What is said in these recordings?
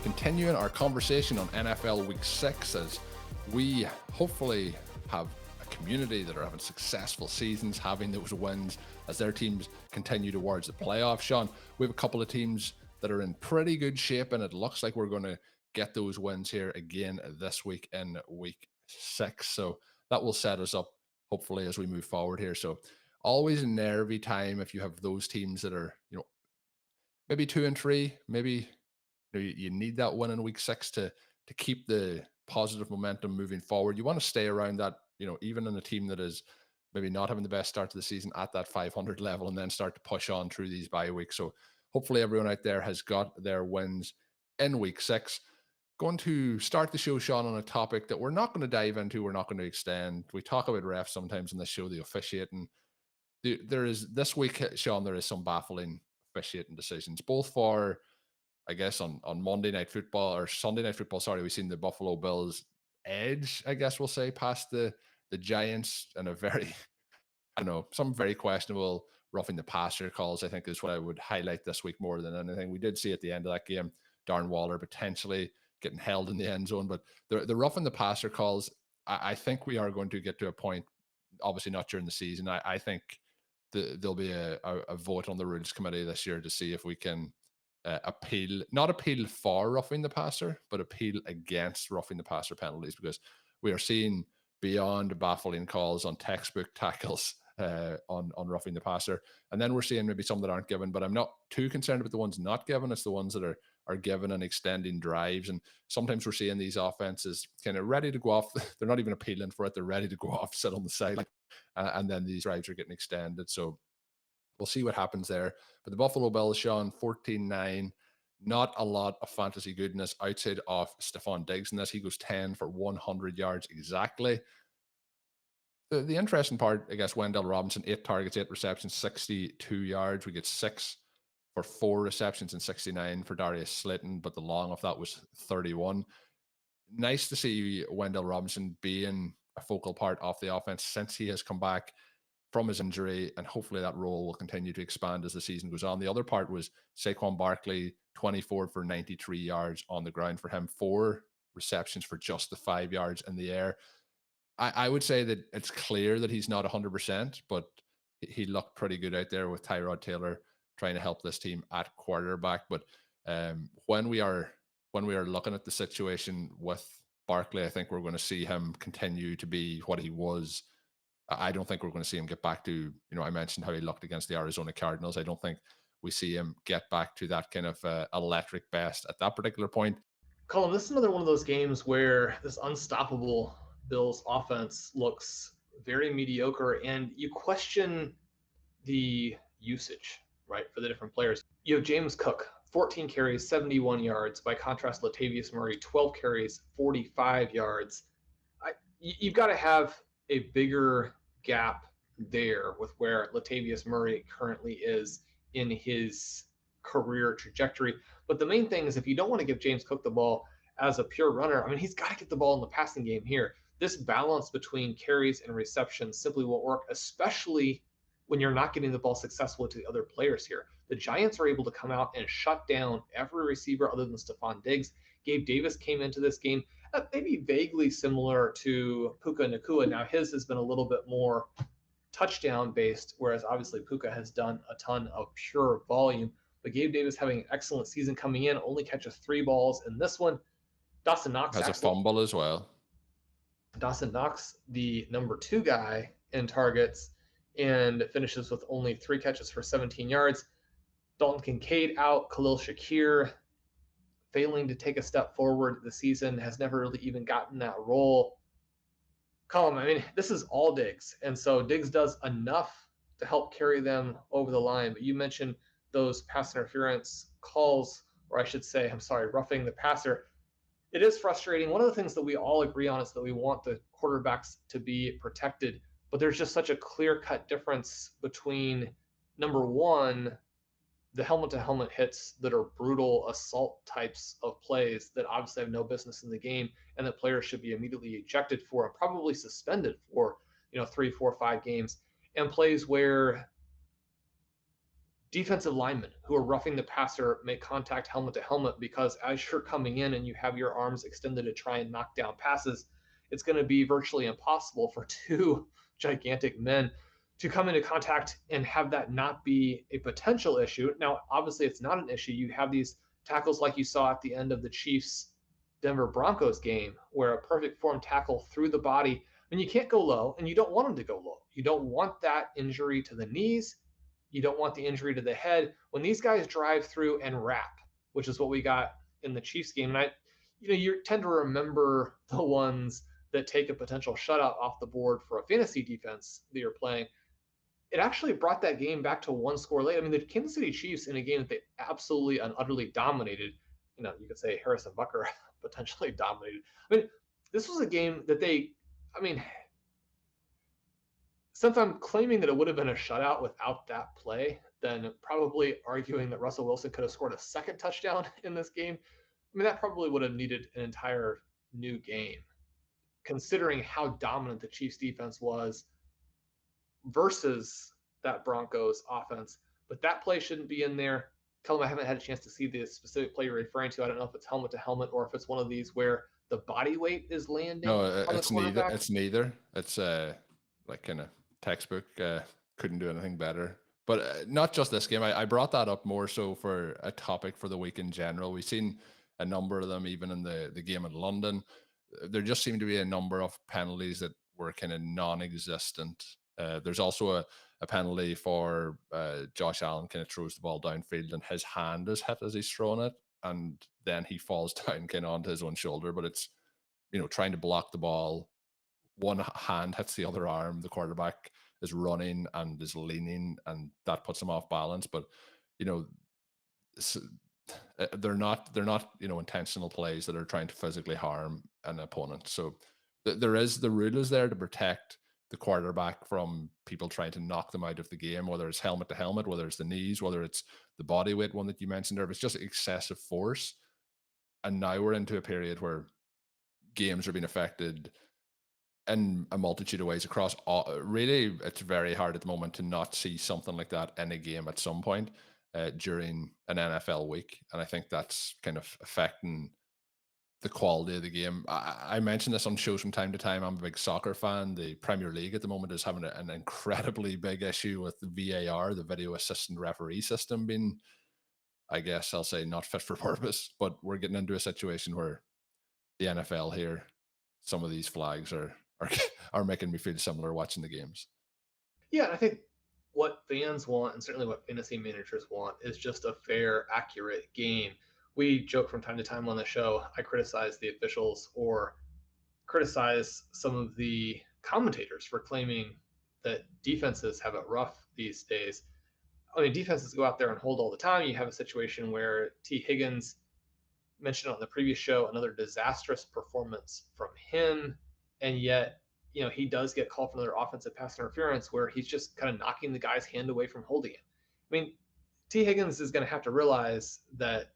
continuing our conversation on NFL Week 6 as we hopefully have a community that are having successful seasons, having those wins as their teams continue towards the playoffs. Shawn, we have a couple of teams that are in pretty good shape, and it looks like we're going to get those wins here again this week in Week 6. So that will set us up, hopefully, as we move forward here. So always a nervy time if you have those teams that are, maybe 2 and 3, maybe you need that win in Week 6 to keep the positive momentum moving forward. You want to stay around that, even in a team that is maybe not having the best start to the season at that 500 level, and then start to push on through these bye weeks. So hopefully everyone out there has got their wins in Week 6. Going to start the show, Shawn, on a topic that we're not going to dive into. We're not going to extend. We talk about refs sometimes on this show, the officiating. There is this week, Shawn, there is some baffling officiating decisions, both for, I guess, on Monday Night Football or Sunday Night Football. Sorry, we've seen the Buffalo Bills edge, I guess we'll say, past the Giants, and a very, some very questionable roughing the passer calls, I think, is what I would highlight this week more than anything. We did see at the end of that game, Darren Waller potentially getting held in the end zone, but the roughing the passer calls, I think we are going to get to a point, obviously not during the season. I think there'll be a vote on the rules committee this year to see if we can not appeal for roughing the passer, but appeal against roughing the passer penalties, because we are seeing beyond baffling calls on textbook tackles on roughing the passer. And then we're seeing maybe some that aren't given, but I'm not too concerned about the ones not given. It's the ones that are given and extending drives. And sometimes we're seeing these offenses kind of ready to go off. They're not even appealing for it. They're ready to go off, sit on the side. And then these drives are getting extended. So we'll see what happens there. But the Buffalo Bills, Shawn, 14-9. Not a lot of fantasy goodness outside of Stefon Diggs in this. He goes 10 for 100 yards exactly. The interesting part, I guess, Wan'Dale Robinson, 8 targets, 8 receptions, 62 yards. We get 6 for 4 receptions and 69 for Darius Slayton, but the long of that was 31. Nice to see Wan'Dale Robinson being a focal part of the offense since he has come back from his injury, and hopefully that role will continue to expand as the season goes on. The other part was Saquon Barkley, 24 for 93 yards on the ground for him, 4 receptions for just the 5 yards in the air. I would say that it's clear that he's not 100%, but he looked pretty good out there with Tyrod Taylor trying to help this team at quarterback. But when we are looking at the situation with Barkley, I think we're going to see him continue to be what he was. I don't think we're going to see him get back to, I mentioned how he looked against the Arizona Cardinals. I don't think we see him get back to that kind of electric best at that particular point. Colm, this is another one of those games where this unstoppable Bills offense looks very mediocre, and you question the usage, right, for the different players. You have James Cook, 14 carries, 71 yards. By contrast, Latavius Murray, 12 carries, 45 yards. You've got to have a bigger gap there with where Latavius Murray currently is in his career trajectory. But the main thing is, if you don't want to give James Cook the ball as a pure runner, he's got to get the ball in the passing game here. This balance between carries and receptions simply won't work, especially when you're not getting the ball successfully to the other players here. The Giants are able to come out and shut down every receiver other than Stefon Diggs. Gabe Davis came into this game maybe vaguely similar to Puka Nacua. Now, his has been a little bit more touchdown-based, whereas obviously Puka has done a ton of pure volume. But Gabe Davis having an excellent season coming in, only catches 3 balls in this one. Dawson Knox has a fumble as well. Dawson Knox, the number 2 guy in targets, and finishes with only 3 catches for 17 yards. Dalton Kincaid out. Khalil Shakir failing to take a step forward this season, has never really even gotten that role. Colm, this is all Diggs, and so Diggs does enough to help carry them over the line. But you mentioned those pass interference calls, or I should say, roughing the passer. It is frustrating. One of the things that we all agree on is that we want the quarterbacks to be protected, but there's just such a clear-cut difference between, number one, the helmet-to-helmet hits that are brutal assault types of plays that obviously have no business in the game, and that players should be immediately ejected for and probably suspended for 3, 4, 5 games, and plays where defensive linemen who are roughing the passer make contact helmet to helmet, because as you're coming in and you have your arms extended to try and knock down passes, it's going to be virtually impossible for two gigantic men to come into contact and have that not be a potential issue. Now, obviously, it's not an issue. You have these tackles like you saw at the end of the Chiefs Denver Broncos game, where a perfect form tackle through the body. And you can't go low, and you don't want them to go low. You don't want that injury to the knees. You don't want the injury to the head. When these guys drive through and wrap, which is what we got in the Chiefs game, and you tend to remember the ones that take a potential shutout off the board for a fantasy defense that you're playing. It actually brought that game back to one score late. I mean, the Kansas City Chiefs, in a game that they absolutely and utterly dominated, you could say Harrison Butker potentially dominated. I mean, this was a game that since I'm claiming that it would have been a shutout without that play, then probably arguing that Russell Wilson could have scored a second touchdown in this game, that probably would have needed an entire new game, considering how dominant the Chiefs defense was versus that Broncos offense. But that play shouldn't be in there. Colm, I haven't had a chance to see the specific play you're referring to. I don't know if it's helmet to helmet or if it's one of these where the body weight is landing. No, it's neither. It's neither. It's like kind of textbook. Couldn't do anything better. But not just this game. I brought that up more so for a topic for the week in general. We've seen a number of them even in the game in London. There just seemed to be a number of penalties that were kind of non-existent. There's also a penalty for Josh Allen kind of throws the ball downfield and his hand is hit as he's throwing it, and then he falls down kind of onto his own shoulder. But it's trying to block the ball. One hand hits the other arm. The quarterback is running and is leaning, and that puts him off balance. But they're not intentional plays that are trying to physically harm an opponent. So the rule is there to protect the quarterback from people trying to knock them out of the game, whether it's helmet to helmet, whether it's the knees, whether it's the body weight one that you mentioned there. If it's just excessive force, and now we're into a period where games are being affected in a multitude of ways across all. Really, it's very hard at the moment to not see something like that in a game at some point during an NFL week. And I think that's kind of affecting the quality of the game. I mention this on shows from time to time. I'm a big soccer fan. The Premier League at the moment is having an incredibly big issue with the VAR, the video assistant referee system, being, I guess I'll say, not fit for purpose. But we're getting into a situation where the NFL here, some of these flags are making me feel similar watching the games. Yeah, I think what fans want, and certainly what fantasy managers want, is just a fair, accurate game. We joke from time to time on the show. I criticize the officials or criticize some of the commentators for claiming that defenses have it rough these days. I mean, defenses go out there and hold all the time. You have a situation where T. Higgins mentioned on the previous show, another disastrous performance from him. And yet, he does get called for another offensive pass interference where he's just kind of knocking the guy's hand away from holding it. I mean, T. Higgins is going to have to realize that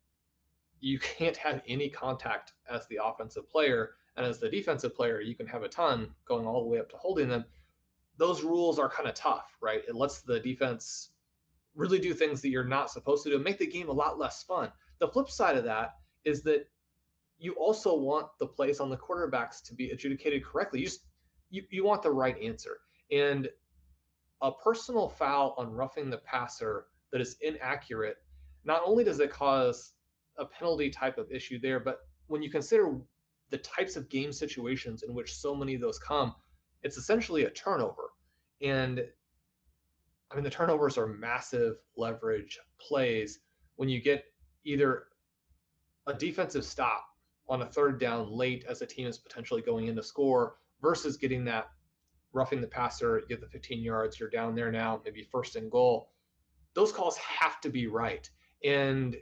you can't have any contact as the offensive player, and as the defensive player, you can have a ton going all the way up to holding them. Those rules are kind of tough, right? It lets the defense really do things that you're not supposed to do and make the game a lot less fun. The flip side of that is that you also want the plays on the quarterbacks to be adjudicated correctly. You want the right answer. And a personal foul on roughing the passer that is inaccurate, not only does it cause a penalty type of issue there, but when you consider the types of game situations in which so many of those come, it's essentially a turnover. And I mean, the turnovers are massive leverage plays when you get either a defensive stop on a third down late as a team is potentially going in to score versus getting that roughing the passer, you get the 15 yards, you're down there now, maybe first and goal. Those calls have to be right. And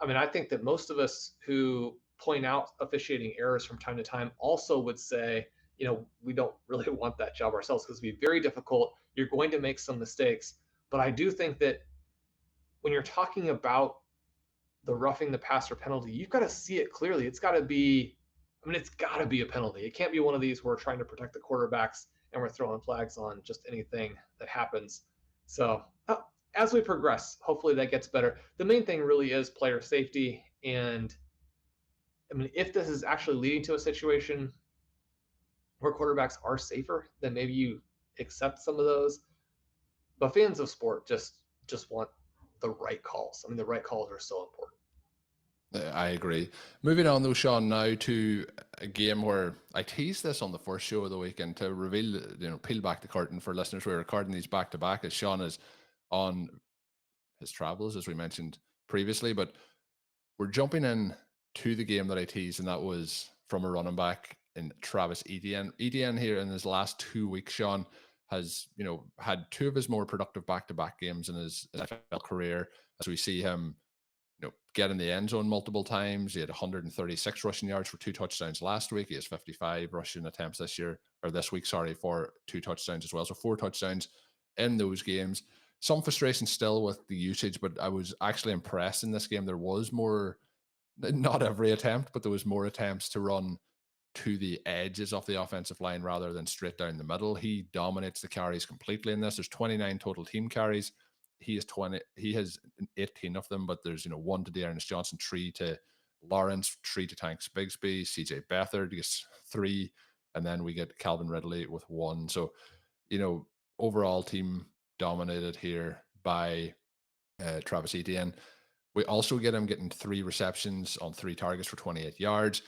I mean, I think that most of us who point out officiating errors from time to time also would say, we don't really want that job ourselves because it'd be very difficult. You're going to make some mistakes. But I do think that when you're talking about the roughing the passer penalty, you've got to see it clearly. It's got to be a penalty. It can't be one of these where we're trying to protect the quarterbacks and we're throwing flags on just anything that happens. So as we progress, hopefully that gets better. The main thing really is player safety. And I mean, if this is actually leading to a situation where quarterbacks are safer, then maybe you accept some of those. But fans of sport just want the right calls. I mean, the right calls are so important. I agree. Moving on though, Shawn, now to a game where I teased this on the first show of the weekend to reveal, peel back the curtain for listeners. We're recording these back to back as Shawn is on his travels, as we mentioned previously. But we're jumping in to the game that I teased, and that was from a running back in Travis Etienne. Etienne here in his last 2 weeks, Shawn, has had two of his more productive back-to-back games in his NFL career, as we see him get in the end zone multiple times. He had 136 rushing yards for 2 touchdowns last week. He has 55 rushing attempts this week, for 2 touchdowns as well. So 4 touchdowns in those games. Some frustration still with the usage, but I was actually impressed in this game. There was more, not every attempt, but there was more attempts to run to the edges of the offensive line rather than straight down the middle. He dominates the carries completely in this. There's 29 total team carries. He has 18 of them, but there's 1 to Dearness Johnson, 3 to Lawrence, 3 to Tanks Bigsby, CJ Beathard gets 3, and then we get Calvin Ridley with 1. So overall team dominated here by Travis Etienne. We also get him getting 3 receptions on 3 targets for 28 yards.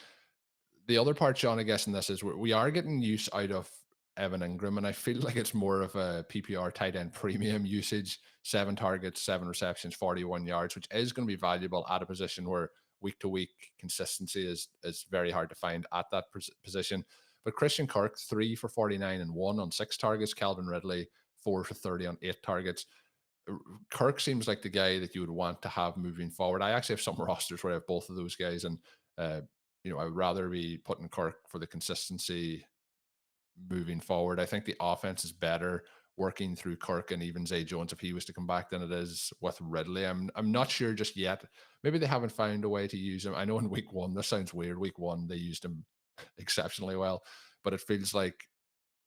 The other part, Shawn, I guess in this is we are getting use out of Evan Ingram, and I feel like it's more of a PPR tight end premium usage. 7 targets, 7 receptions, 41 yards, which is going to be valuable at a position where week to week consistency is very hard to find at that position. But Christian Kirk, 3 for 49 and 1 on 6 targets. Calvin Ridley, 4 for 30 on 8 targets. Kirk seems like the guy that you would want to have moving forward. I actually have some rosters where I have both of those guys, and I would rather be putting Kirk for the consistency moving forward. I think the offense is better working through Kirk and even Zay Jones if he was to come back than it is with Ridley. I'm not sure just yet. Maybe they haven't found a way to use him. I know in week 1, this sounds weird, week 1 they used him exceptionally well, but it feels like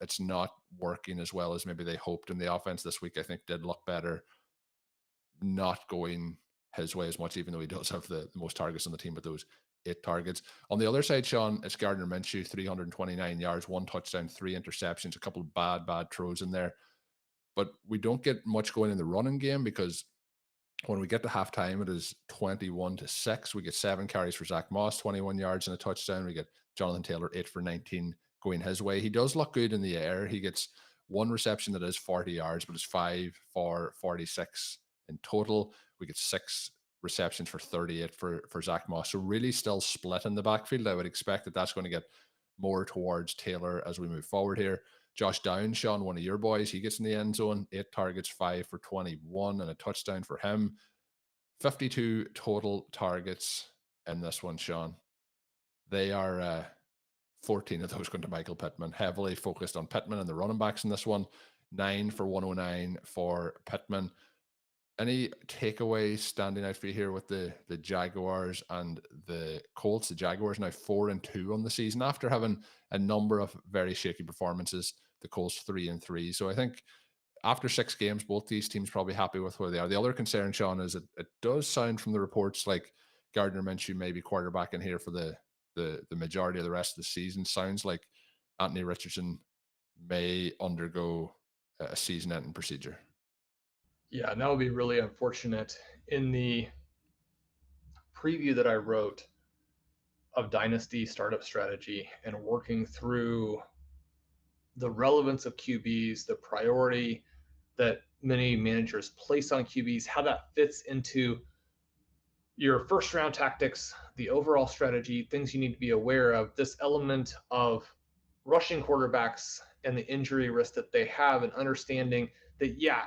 it's not working as well as maybe they hoped. In the offense this week, I think, did look better, not going his way as much, even though he does have the most targets on the team, but those 8 targets. On the other side, Shawn, it's Gardner Minshew, 329 yards, 1 touchdown, 3 interceptions, a couple of bad throws in there. But we don't get much going in the running game because when we get to halftime, it is 21-6. We get 7 carries for Zach Moss, 21 yards and a touchdown. We get Jonathan Taylor, 8 for 19 going his way. He does look good in the air. He gets 1 reception that is 40 yards, but it's 5 for 46 in total. We get 6 receptions for 38 for Zach Moss. So really still split in the backfield. I would expect that that's going to get more towards Taylor as we move forward here. Josh Downs, Shawn, one of your boys, he gets in the end zone, 8 targets, 5 for 21 and a touchdown for him. 52 total targets in this one, Shawn. They are 14 of those going to Michael Pittman, heavily focused on Pittman and the running backs in this one. 9 for 109 for Pittman. Any takeaways standing out for you here with the Jaguars and the Colts? The Jaguars now 4-2 on the season after having a number of very shaky performances. The Colts 3-3. So I think after 6 games, both these teams probably happy with where they are. The other concern, Shawn, is it does sound from the reports like Gardner Minshew may be quarterbacking here for the majority of the rest of the season. Sounds like Anthony Richardson may undergo a season-ending procedure. Yeah, and that would be really unfortunate. In the preview that I wrote of Dynasty Startup Strategy and working through the relevance of QBs, the priority that many managers place on QBs, how that fits into your first round tactics, the overall strategy, things you need to be aware of, this element of rushing quarterbacks and the injury risk that they have, and understanding that, yeah,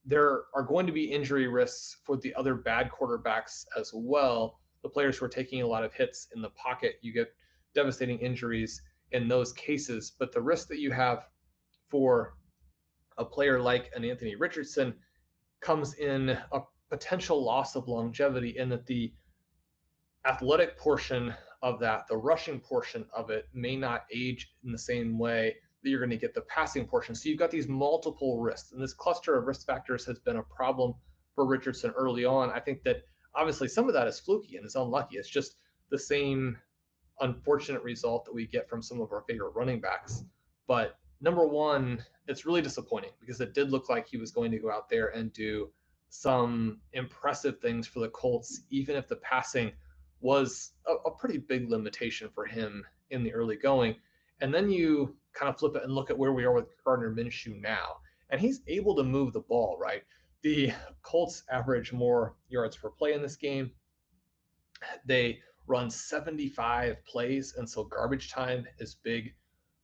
there are going to be injury risks for the other bad quarterbacks as well. The players who are taking a lot of hits in the pocket, you get devastating injuries in those cases. But the risk that you have for a player like an Anthony Richardson comes in a potential loss of longevity, in that the athletic portion of that, the rushing portion of it, may not age in the same way. that you're going to get the passing portion. So you've got these multiple risks, and this cluster of risk factors has been a problem for Richardson early on. I think that obviously some of that is fluky and is unlucky. It's just the same unfortunate result that we get from some of our favorite running backs. But number one, it's really disappointing because it did look like he was going to go out there and do some impressive things for the Colts, even if the passing was a pretty big limitation for him in the early going. And then you kind of flip it and look at where we are with Gardner Minshew now. And he's able to move the ball, right? The Colts average more yards per play in this game. They run 75 plays, and so garbage time is big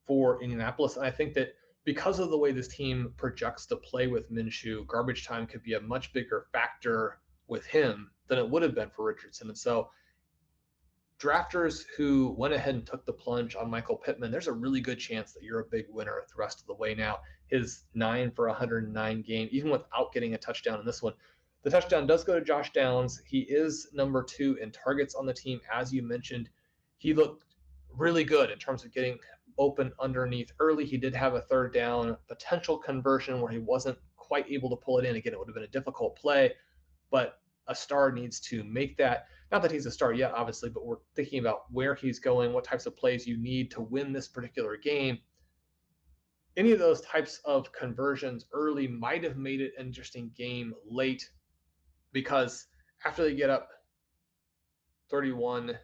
for Indianapolis. And I think that because of the way this team projects to play with Minshew, garbage time could be a much bigger factor with him than it would have been for Richardson. And so drafters who went ahead and took the plunge on Michael Pittman, there's a really good chance that you're a big winner the rest of the way now. His 9 for 109 game, even without getting a touchdown in this one. The touchdown does go to Josh Downs. He is number 2 in targets on the team. As you mentioned, he looked really good in terms of getting open underneath early. He did have a third down potential conversion where he wasn't quite able to pull it in. Again, it would have been a difficult play, but a star needs to make that. Not that he's a star yet, obviously, but we're thinking about where he's going, what types of plays you need to win this particular game. Any of those types of conversions early might have made it an interesting game late, because after they get up 31-6,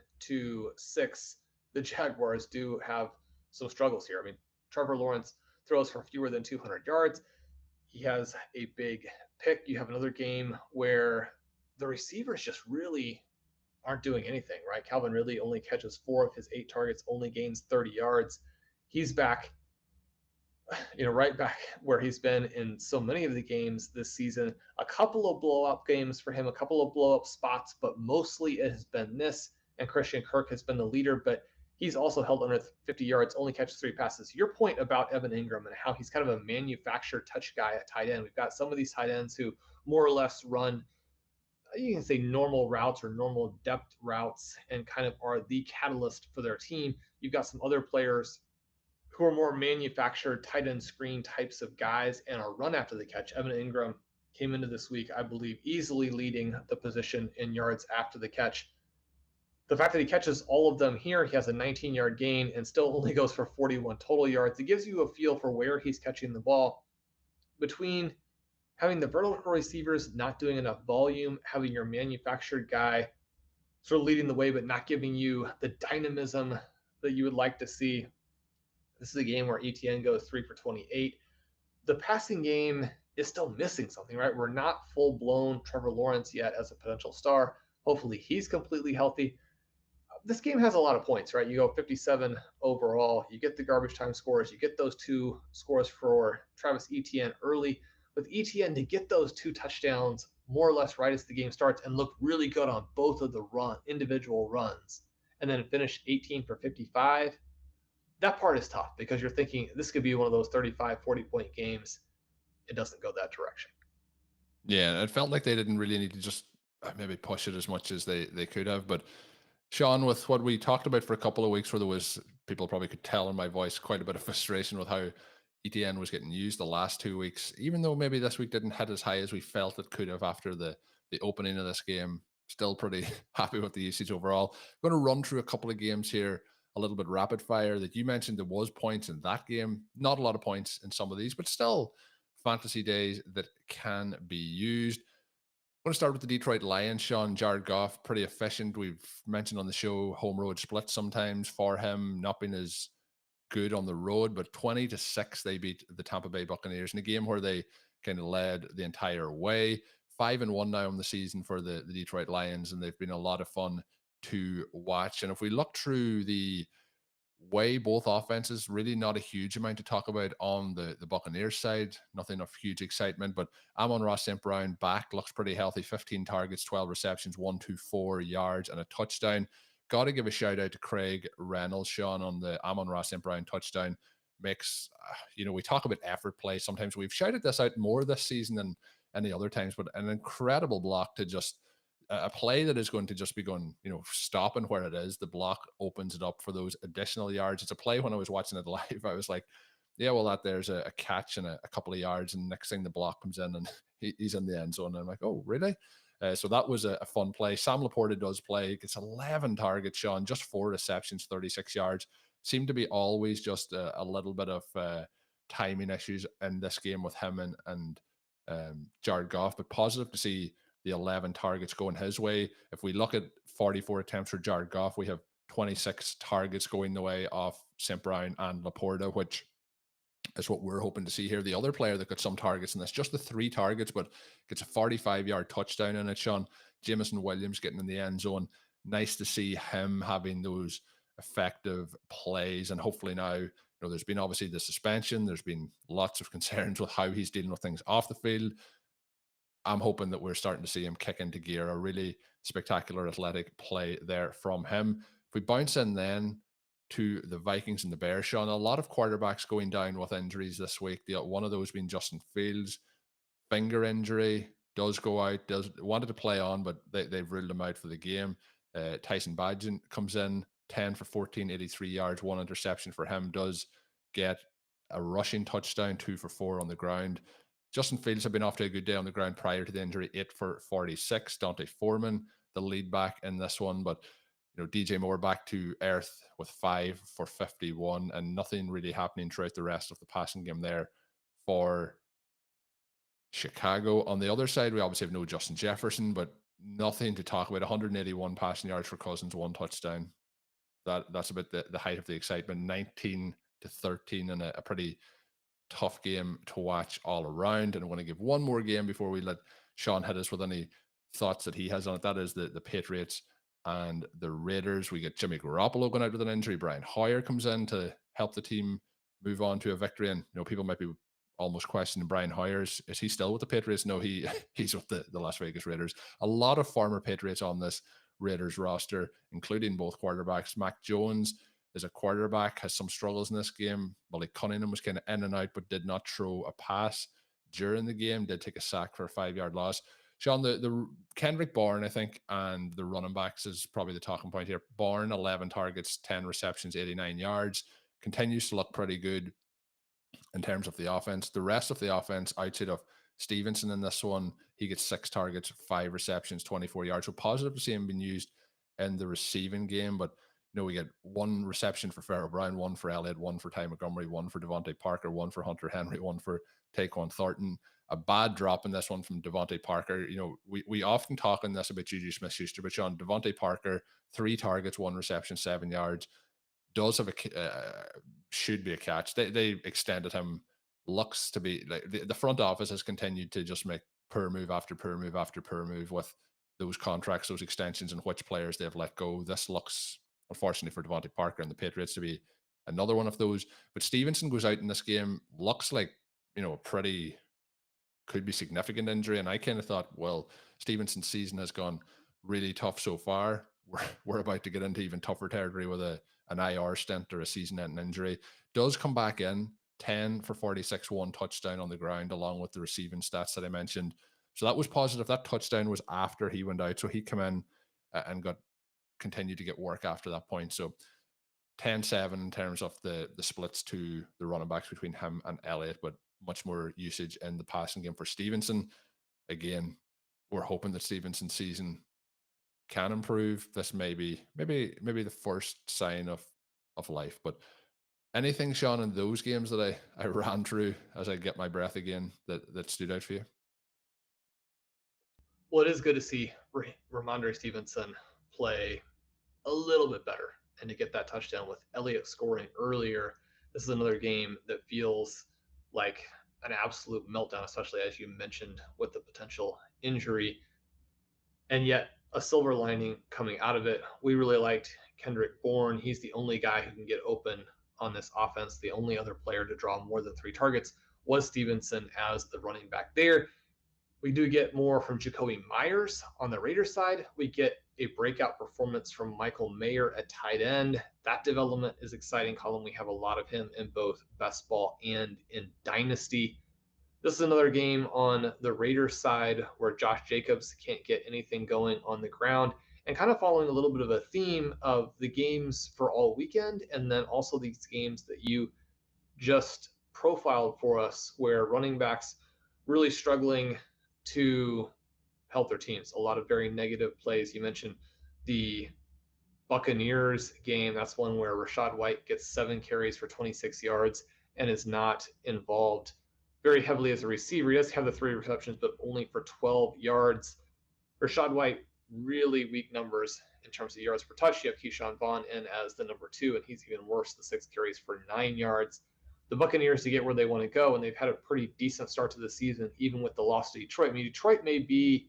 the Jaguars do have some struggles here. I mean, Trevor Lawrence throws for fewer than 200 yards. He has a big pick. You have another game where the receivers just really aren't doing anything, right? Calvin Ridley only catches 4 of his 8 targets, only gains 30 yards. He's back, right back where he's been in so many of the games this season. A couple of blow-up games for him, a couple of blow-up spots, but mostly it has been this, and Christian Kirk has been the leader, but he's also held under 50 yards, only catches 3 passes. Your point about Evan Ingram and how he's kind of a manufactured touch guy at tight end. We've got some of these tight ends who more or less run, you can say, normal routes or normal depth routes and kind of are the catalyst for their team. You've got some other players who are more manufactured tight end screen types of guys and are run after the catch. Evan Ingram came into this week, I believe, easily leading the position in yards after the catch. The fact that he catches all of them here, he has a 19-yard gain and still only goes for 41 total yards. It gives you a feel for where he's catching the ball. Between having the vertical receivers not doing enough volume, having your manufactured guy sort of leading the way but not giving you the dynamism that you would like to see. This is a game where Etienne goes 3 for 28. The passing game is still missing something, right? We're not full-blown Trevor Lawrence yet as a potential star. Hopefully he's completely healthy. This game has a lot of points, right? You go 57 overall. You get the garbage time scores. You get those 2 scores for Travis Etienne early. With Etienne to get those 2 touchdowns more or less right as the game starts and look really good on both of the individual runs, and then finish 18 for 55, that part is tough because you're thinking this could be one of those 35, 40-point games. It doesn't go that direction. Yeah, it felt like they didn't really need to just maybe push it as much as they could have. But Shawn, with what we talked about for a couple of weeks where there was, people probably could tell in my voice, quite a bit of frustration with how Etienne was getting used the last 2 weeks, even though maybe this week didn't hit as high as we felt it could have after the opening of this game. Still pretty happy with the usage overall. I'm going to run through a couple of games here, a little bit rapid fire. That you mentioned there was points in that game. Not a lot of points in some of these, but still fantasy days that can be used. I'm going to start with the Detroit Lions. Shawn, Jared Goff, pretty efficient. We've mentioned on the show home road splits sometimes for him, not being as good on the road, but 20-6 they beat the Tampa Bay Buccaneers in a game where they kind of led the entire way. 5-1 now on the season for the Detroit Lions, and they've been a lot of fun to watch. And if we look through the way both offenses, really not a huge amount to talk about on the Buccaneers side. Nothing of huge excitement, but Amon-Ra St. Brown back, looks pretty healthy. 15 targets, 12 receptions, 124 yards, and a touchdown. Got to give a shout out to Craig Reynolds, Shawn, on the Amon-Ra St. Brown touchdown. Makes, we talk about effort play. Sometimes we've shouted this out more this season than any other times, but an incredible block to just a play that is going to just be going, stopping where it is. The block opens it up for those additional yards. It's a play when I was watching it live, I was like, yeah, well, there's a catch and a couple of yards, and next thing the block comes in and he's in the end zone. And I'm like, oh, really? So that was a fun play. Sam Laporta does play. Gets 11 targets, Shawn, just 4 receptions, 36 yards. Seemed to be always just a little bit of timing issues in this game with him and Jared Goff, but positive to see the 11 targets going his way. If we look at 44 attempts for Jared Goff, we have 26 targets going the way of St. Brown and Laporta, which is what we're hoping to see here. The other player that got some targets in this, just the 3 targets, but gets a 45-yard touchdown in it, Shawn. Jameson Williams getting in the end zone. Nice to see him having those effective plays. And hopefully now, there's been obviously the suspension. There's been lots of concerns with how he's dealing with things off the field. I'm hoping that we're starting to see him kick into gear. A really spectacular athletic play there from him. If we bounce in then to the Vikings and the Bears, Shawn, a lot of quarterbacks going down with injuries this week. One of those being Justin Fields, finger injury, does go out, wanted to play on, but they've ruled him out for the game. Tyson Bagent comes in, 10 for 14, 83 yards, 1 interception for him, does get a rushing touchdown, 2 for 4 on the ground. Justin Fields had been off to a good day on the ground prior to the injury, 8 for 46. Dante Foreman, the lead back in this one, but DJ Moore back to earth with 5 for 51, and nothing really happening throughout the rest of the passing game there for Chicago. On the other side, we obviously have no Justin Jefferson, but nothing to talk about. 181 passing yards for Cousins, 1 touchdown. That's about the height of the excitement. 19-13 in a pretty tough game to watch all around. And I want to give one more game before we let Shawn hit us with any thoughts that he has on it. That is the Patriots and the Raiders. We get Jimmy Garoppolo going out with an injury. Brian Hoyer comes in to help the team move on to a victory. And people might be almost questioning Brian Hoyer. Is he still with the Patriots? No, he's with the Las Vegas Raiders. A lot of former Patriots on this Raiders roster, including both quarterbacks. Mac Jones is a quarterback, has some struggles in this game. Malik Cunningham was kind of in and out, but did not throw a pass during the game, did take a sack for a 5-yard loss. Shawn, the Kendrick Bourne, I think, and the running backs is probably the talking point here. Bourne, 11 targets, 10 receptions, 89 yards, continues to look pretty good in terms of the offense. The rest of the offense, outside of Stevenson in this one, he gets 6 targets, 5 receptions, 24 yards. So positive to see him being used in the receiving game, but we get 1 reception for Pharaoh Brown, 1 for Elliott, 1 for Ty Montgomery, 1 for Devontae Parker, 1 for Hunter Henry, 1 for Taquan Thornton. A bad drop in this one from Devontae Parker. We often talk in this about Juju Smith-Schuster, but Shawn, Devontae Parker, 3 targets, 1 reception, 7 yards, does have should be a catch. They extended him. Looks to be like the front office has continued to just make poor move after poor move after poor move with those contracts, those extensions, and which players they've let go. This looks, unfortunately for Devontae Parker and the Patriots, to be another one of those. But Stevenson goes out in this game, looks like a pretty could be significant injury, and I kind of thought, well, Stevenson's season has gone really tough so far. We're about to get into even tougher territory with an IR stint or a season-ending injury. Does come back in, 10 for 46, 1 touchdown on the ground, along with the receiving stats that I mentioned. So that was positive. That touchdown was after he went out, so he came in and continued to get work after that point. So 10-7 in terms of the splits to the running backs between him and Elliott, but much more usage in the passing game for Stevenson. Again, we're hoping that Stevenson's season can improve. This may be maybe the first sign of life. But anything, Shawn, in those games that I ran through as I get my breath again that stood out for you? Well, it is good to see Rhamondre Stevenson play a little bit better and to get that touchdown with Elliott scoring earlier. This is another game that feels like an absolute meltdown, especially as you mentioned with the potential injury. And yet, a silver lining coming out of it. We really liked Kendrick Bourne. He's the only guy who can get open on this offense. The only other player to draw more than 3 targets was Stevenson as the running back there. We do get more from Jacoby Myers on the Raiders side. We get a breakout performance from Michael Mayer at tight end. That development is exciting, Colm. We have a lot of him in both best ball and in dynasty. This is another game on the Raiders side where Josh Jacobs can't get anything going on the ground, and kind of following a little bit of a theme of the games for all weekend, and then also these games that you just profiled for us where running backs really struggling to help their teams. A lot of very negative plays. You mentioned the Buccaneers game. That's one where Rachaad White gets 7 carries for 26 yards and is not involved very heavily as a receiver. He does have the 3 receptions, but only for 12 yards. Rachaad White, really weak numbers in terms of yards per touch. You have Keyshawn Vaughn in as the number 2, and he's even worse, the 6 carries for 9 yards. The Buccaneers to get where they want to go, and they've had a pretty decent start to the season, even with the loss to Detroit. I mean, Detroit may be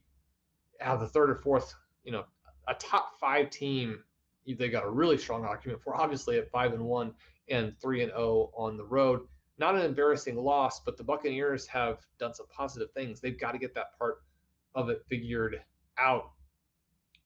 the third or fourth, a top 5 team. They got a really strong argument for, obviously, at 5-1 and 3-0 on the road. Not an embarrassing loss, but the Buccaneers have done some positive things. They've got to get that part of it figured out.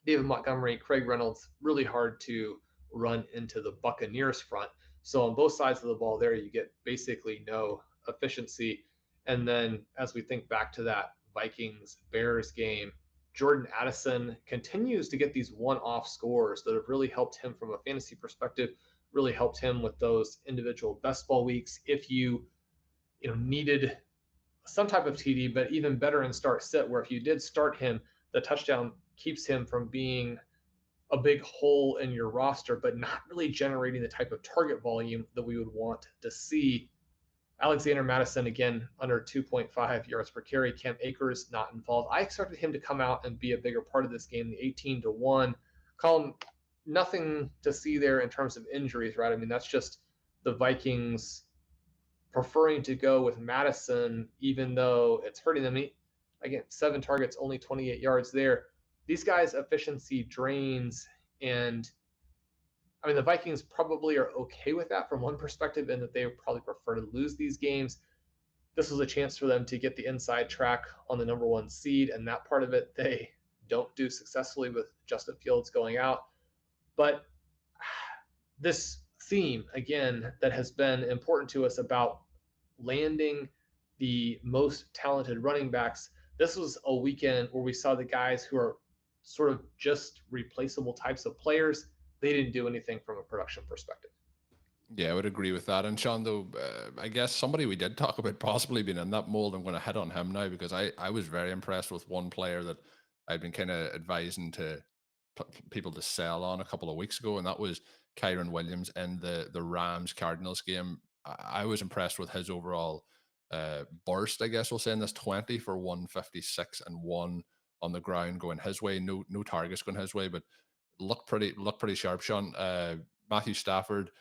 David Montgomery, Craig Reynolds, really hard to run into the Buccaneers front. So on both sides of the ball there, you get basically no efficiency. And then as we think back to that Vikings-Bears game, Jordan Addison continues to get these one-off scores that have really helped him from a fantasy perspective, really helped him with those individual best ball weeks. If you needed some type of TD, but even better in start sit, where if you did start him, the touchdown keeps him from being a big hole in your roster, but not really generating the type of target volume that we would want to see. Alexander Madison, again, under 2.5 yards per carry. Cam Akers not involved. I expected him to come out and be a bigger part of this game, the 18-1. Colm, nothing to see there in terms of injuries, right? I mean, that's just the Vikings preferring to go with Madison, even though it's hurting them. Again, 7 targets, only 28 yards there. These guys' efficiency drains, and I mean, the Vikings probably are okay with that from one perspective, in that they would probably prefer to lose these games. This was a chance for them to get the inside track on the number 1 seed, and that part of it they don't do successfully with Justin Fields going out. But this theme, again, that has been important to us about landing the most talented running backs, this was a weekend where we saw the guys who are sort of just replaceable types of players. They didn't do anything from a production perspective. Yeah, I would agree with that. And Shawn, though, I guess somebody we did talk about possibly being in that mold, I'm going to hit on him now, because I was very impressed with one player that I'd been kind of advising to people to sell on a couple of weeks ago, and that was Kyren Williams in the Rams Cardinals game. I was impressed with his overall burst, I guess we'll say, in this 20 for 156 and 1 on the ground going his way. No targets going his way, but looked pretty sharp. Shawn, Matthew Stafford,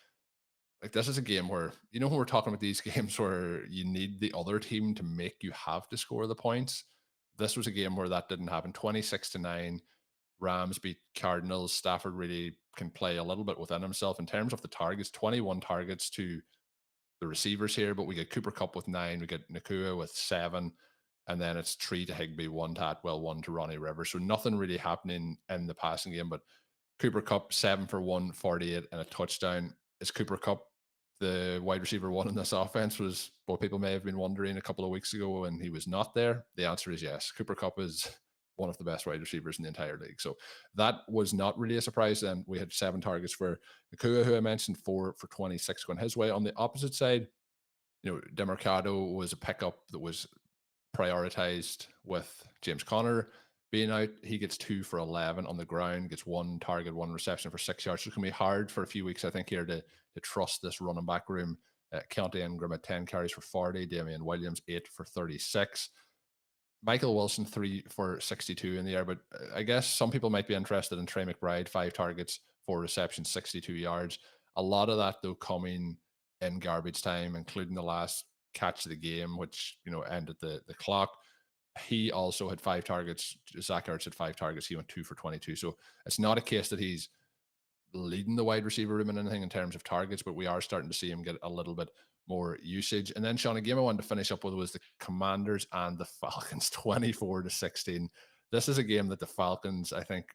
like, this is a game where, when we're talking about these games where you need the other team to make you have to score the points, this was a game where that didn't happen. 26-9, Rams beat Cardinals. Stafford really can play a little bit within himself in terms of the targets. 21 targets to the receivers here, but we get Cooper Kupp with 9, we get Nakua with 7, and then it's 3 to Higbee, 1 to Atwell, 1 to Ronnie Rivers. So nothing really happening in the passing game, but Cooper Kupp 7 for 148 and a touchdown. Is Cooper Kupp the wide receiver 1 in this offense? Was what people may have been wondering a couple of weeks ago when he was not there. The answer is yes. Cooper Kupp is one of the best wide receivers in the entire league. So that was not really a surprise. And we had 7 targets for Nakua, who I mentioned, 4 for 26 going his way. On the opposite side, DeMarcado was a pickup that was prioritized with James Conner being out. He gets 2 for 11 on the ground, gets 1 target, 1 reception for 6 yards. So it's going to be hard for a few weeks, I think, here to trust this running back room. Keontae Ingram at 10 carries for 40, Damian Williams 8 for 36. Michael Wilson 3 for 62 in the air, but I guess some people might be interested in Trey McBride, 5 targets, 4 receptions, 62 yards. A lot of that, though, coming in garbage time, including the last catch of the game, which ended the clock. He also had 5 targets. Zach Ertz had 5 targets. He went 2 for 22. So it's not a case that he's leading the wide receiver room in anything in terms of targets, but we are starting to see him get a little bit more usage. And then, Shawn, a game I wanted to finish up with was the Commanders and the Falcons, 24-16. This is a game that the Falcons, I think,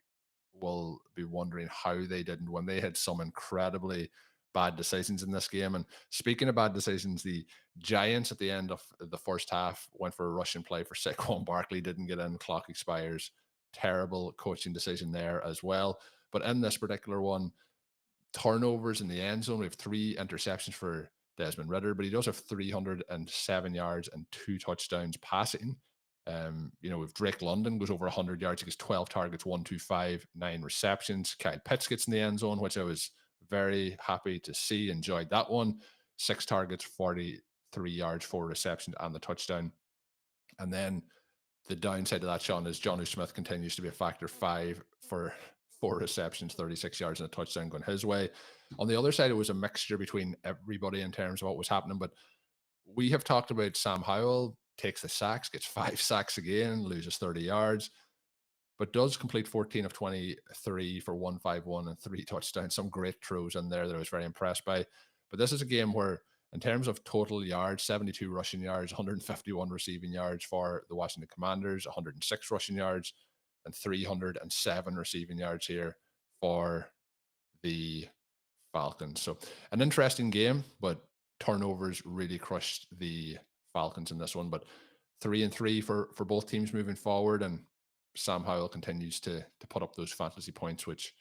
will be wondering how they didn't win. They had some incredibly bad decisions in this game. And speaking of bad decisions, the Giants at the end of the first half went for a rushing play for Saquon. Barkley didn't get in, clock expires. Terrible coaching decision there as well. But in this particular one, turnovers in the end zone, we have 3 interceptions for Desmond Ridder, but he does have 307 yards and 2 touchdowns passing. If Drake London goes over 100 yards, he gets 12 targets, 125, 9 receptions. Kyle Pitts gets in the end zone, which I was very happy to see. Enjoyed that one. 6 targets, 43 yards, 4 receptions, and the touchdown. And then the downside of that, Shawn, is Jonnu Smith continues to be a factor. 5 for 4 receptions, 36 yards, and a touchdown going his way. On the other side, it was a mixture between everybody in terms of what was happening. But we have talked about Sam Howell takes the sacks, gets 5 sacks again, loses 30 yards, but does complete 14 of 23 for 151 and 3 touchdowns. Some great throws in there that I was very impressed by. But this is a game where, in terms of total yards, 72 rushing yards, 151 receiving yards for the Washington Commanders, 106 rushing yards, and 307 receiving yards here for the Falcons. So an interesting game, but turnovers really crushed the Falcons in this one. But 3-3 for both teams moving forward, and Sam Howell continues to put up those fantasy points, which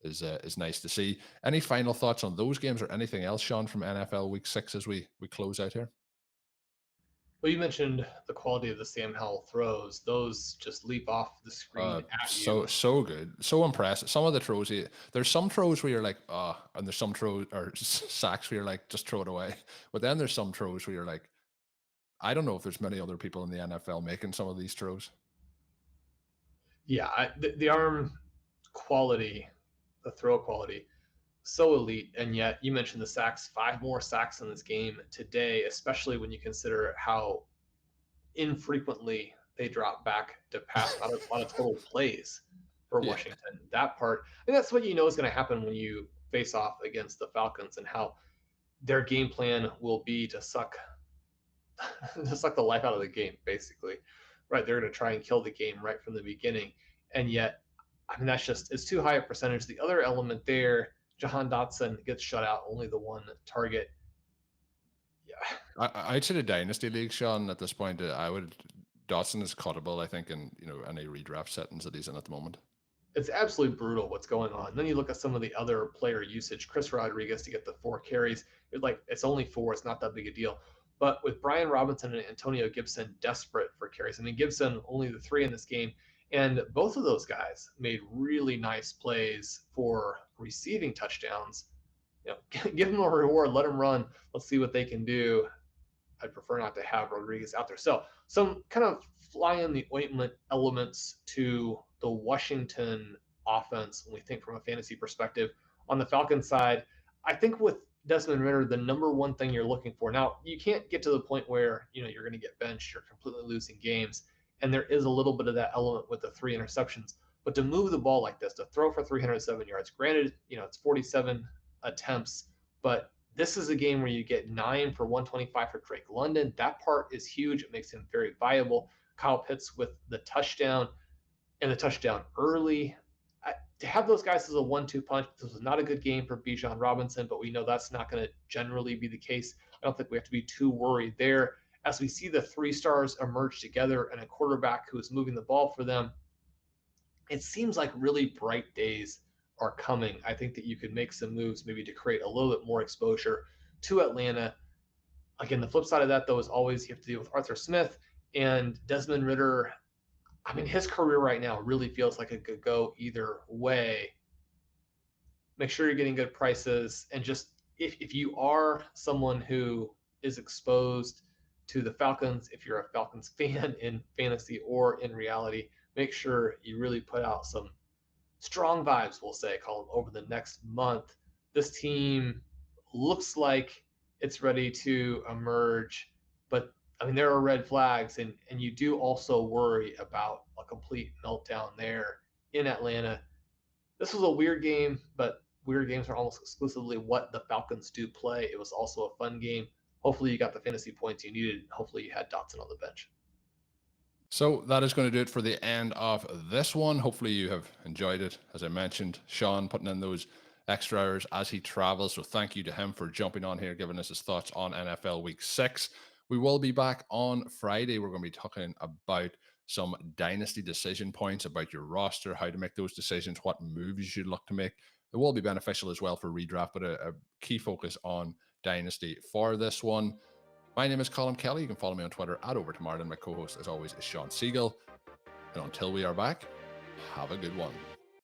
is nice to see. Any final thoughts on those games or anything else, Shawn, from NFL Week 6 as we close out here? Well, you mentioned the quality of the Sam Howell throws. Those just leap off the screen at you. So good. So impressive. Some of the throws, there's some throws where you're like, and there's some throws or sacks where you're like, just throw it away. But then there's some throws where you're like, I don't know if there's many other people in the NFL making some of these throws. Yeah, the arm quality, the throw quality, so elite. And yet you mentioned the sacks, 5 more sacks in this game today, especially when you consider how infrequently they drop back to pass on a lot of total plays for Washington. That part, and that's what you know is going to happen when you face off against the Falcons, and how their game plan will be to suck the life out of the game, basically. Right? They're going to try and kill the game right from the beginning. And yet, I mean, it's too high a percentage. The other element there, Jahan Dotson gets shut out, only the 1 target. Yeah. I'd say the dynasty league, Shawn, at this point, Dotson is cuttable, I think, in any redraft settings that he's in at the moment. It's absolutely brutal what's going on. And then you look at some of the other player usage. Chris Rodriguez to get the 4 carries. It's only 4. It's not that big a deal. But with Brian Robinson and Antonio Gibson desperate for carries, I mean, Gibson only the 3 in this game, and both of those guys made really nice plays for receiving touchdowns. Give them a reward, let them run. Let's see what they can do. I'd prefer not to have Rodriguez out there. So some kind of fly in the ointment elements to the Washington offense when we think from a fantasy perspective. On the Falcons side, I think with Desmond Ridder, the number one thing you're looking for. Now, you can't get to the point where you're going to get benched, you're completely losing games, and there is a little bit of that element with the 3 interceptions. But to move the ball like this, to throw for 307 yards, granted, it's 47 attempts, but this is a game where you get 9 for 125 for Drake London. That part is huge. It makes him very viable. Kyle Pitts with the touchdown, and the touchdown early. To have those guys as a 1-2 punch, this was not a good game for Bijan Robinson, but we know that's not going to generally be the case. I don't think we have to be too worried there. As we see the 3 stars emerge together and a quarterback who is moving the ball for them, it seems like really bright days are coming. I think that you could make some moves maybe to create a little bit more exposure to Atlanta. Again, the flip side of that, though, is always you have to deal with Arthur Smith and Desmond Ridder. I mean, his career right now really feels like it could go either way. Make sure you're getting good prices. And just if you are someone who is exposed to the Falcons, if you're a Falcons fan in fantasy or in reality, make sure you really put out some strong vibes, we'll say, Colm, over the next month. This team looks like it's ready to emerge, but I mean, there are red flags, and you do also worry about a complete meltdown there in Atlanta. This was a weird game, but weird games are almost exclusively what the Falcons do play. It was also a fun game. Hopefully you got the fantasy points you needed. Hopefully you had Dotson on the bench. So that is going to do it for the end of this one. Hopefully you have enjoyed it. As I mentioned, Shawn putting in those extra hours as he travels. So thank you to him for jumping on here, giving us his thoughts on NFL Week 6. We will be back on Friday. We're going to be talking about some dynasty decision points, about your roster, how to make those decisions, what moves you should look to make. It will be beneficial as well for redraft, but a key focus on dynasty for this one. My name is Colm Kelly. You can follow me on Twitter at OverToMartin. My co-host, as always, is Shawn Siegele. And until we are back, have a good one.